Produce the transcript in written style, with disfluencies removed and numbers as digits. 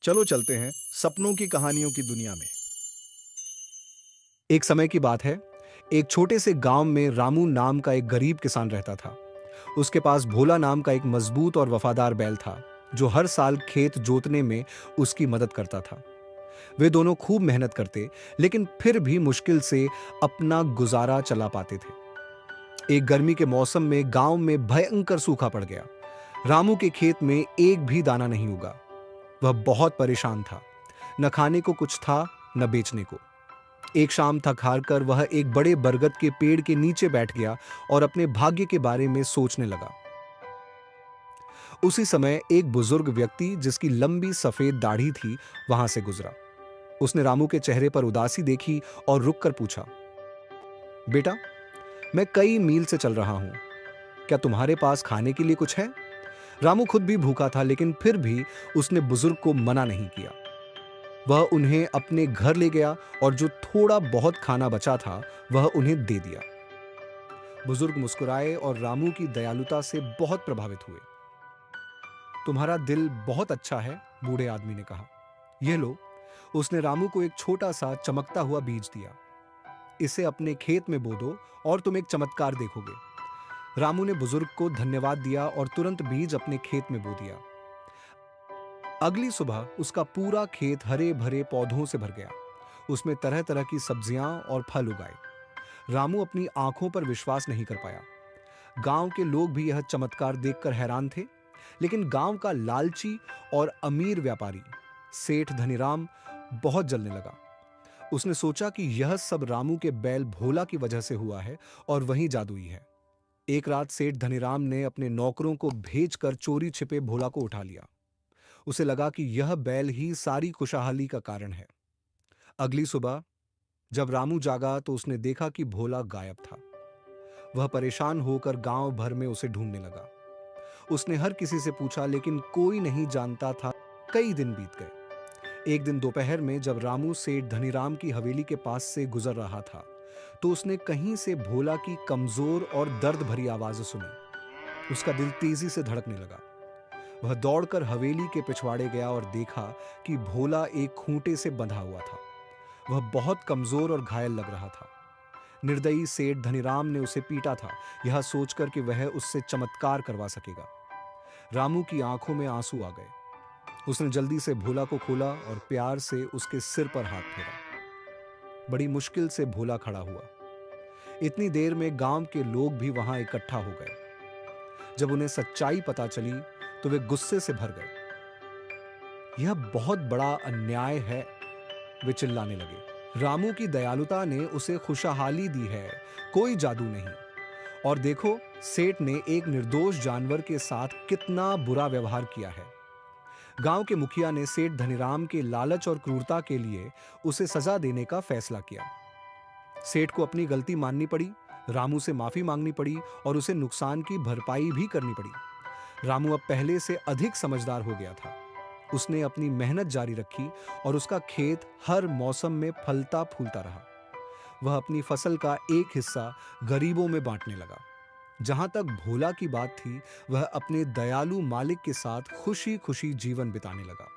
चलो चलते हैं सपनों की कहानियों की दुनिया में। एक समय की बात है। एक छोटे से गांव में रामू नाम का एक गरीब किसान रहता था। उसके पास भोला नाम का एक मजबूत और वफादार बैल था, जो हर साल खेत जोतने में उसकी मदद करता था। वे दोनों खूब मेहनत करते, लेकिन फिर भी मुश्किल से अपना गुजारा चला पाते थे। एक गर्मी के मौसम में गांव में भयंकर सूखा पड़ गया। रामू के खेत में एक भी दाना नहीं उगा। वह बहुत परेशान था। न खाने को कुछ था, न बेचने को। एक शाम थक हार कर वह एक बड़े बरगद के पेड़ के नीचे बैठ गया और अपने भाग्य के बारे में सोचने लगा। उसी समय एक बुजुर्ग व्यक्ति, जिसकी लंबी सफेद दाढ़ी थी, वहां से गुजरा। उसने रामू के चेहरे पर उदासी देखी और रुककर पूछा, बेटा, मैं कई मील से चल रहा हूं, क्या तुम्हारे पास खाने के लिए कुछ है? रामू खुद भी भूखा था, लेकिन फिर भी उसने बुजुर्ग को मना नहीं किया। वह उन्हें अपने घर ले गया और जो थोड़ा बहुत खाना बचा था वह उन्हें दे दिया। बुजुर्ग मुस्कुराए और रामू की दयालुता से बहुत प्रभावित हुए। तुम्हारा दिल बहुत अच्छा है, बूढ़े आदमी ने कहा। यह लो। उसने रामू को एक छोटा सा चमकता हुआ बीज दिया। इसे अपने खेत में बो दो और तुम एक चमत्कार देखोगे। रामू ने बुजुर्ग को धन्यवाद दिया और तुरंत बीज अपने खेत में बो दिया। अगली सुबह उसका पूरा खेत हरे भरे पौधों से भर गया। उसमें तरह तरह की सब्जियां और फल उगाए। रामू अपनी आंखों पर विश्वास नहीं कर पाया। गांव के लोग भी यह चमत्कार देखकर हैरान थे, लेकिन गांव का लालची और अमीर व्यापारी सेठ धनीराम बहुत जलने लगा। उसने सोचा कि यह सब रामू के बैल भोला की वजह से हुआ है और वही जादुई है। एक रात सेठ धनीराम ने अपने नौकरों को भेजकर चोरी छिपे भोला को उठा लिया। उसे लगा कि यह बैल ही सारी खुशहाली का कारण है। अगली सुबह जब रामू जागा तो उसने देखा कि भोला गायब था। वह परेशान होकर गांव भर में उसे ढूंढने लगा। उसने हर किसी से पूछा, लेकिन कोई नहीं जानता था। कई दिन बीत गए। एक दिन दोपहर में जब रामू सेठ धनीराम की हवेली के पास से गुजर रहा था, तो उसने कहीं से भोला की कमजोर और दर्द भरी आवाज सुनी। उसका दिल तेजी से धड़कने लगा। वह दौड़कर हवेली के पिछवाड़े गया और देखा कि भोला एक खूंटे से बंधा हुआ था। वह बहुत कमजोर और घायल लग रहा था। निर्दयी सेठ धनीराम ने उसे पीटा था, यह सोचकर कि वह उससे चमत्कार करवा सकेगा। रामू की आंखों में आंसू आ गए। उसने जल्दी से भोला को खोला और प्यार से उसके सिर पर हाथ फेरा। बड़ी मुश्किल से भोला खड़ा हुआ। इतनी देर में गांव के लोग भी वहां इकट्ठा हो गए। जब उन्हें सच्चाई पता चली तो वे गुस्से से भर गए। यह बहुत बड़ा अन्याय है, वे चिल्लाने लगे। रामू की दयालुता ने उसे खुशहाली दी है, कोई जादू नहीं। और देखो, सेठ ने एक निर्दोष जानवर के साथ कितना बुरा व्यवहार किया है। गांव के मुखिया ने सेठ धनीराम के लालच और क्रूरता के लिए उसे सजा देने का फैसला किया। सेठ को अपनी गलती माननी पड़ी, रामू से माफी मांगनी पड़ी और उसे नुकसान की भरपाई भी करनी पड़ी। रामू अब पहले से अधिक समझदार हो गया था। उसने अपनी मेहनत जारी रखी और उसका खेत हर मौसम में फलता फूलता रहा। वह अपनी फसल का एक हिस्सा गरीबों में बांटने लगा। जहां तक भोला की बात थी, वह अपने दयालु मालिक के साथ खुशी खुशी जीवन बिताने लगा।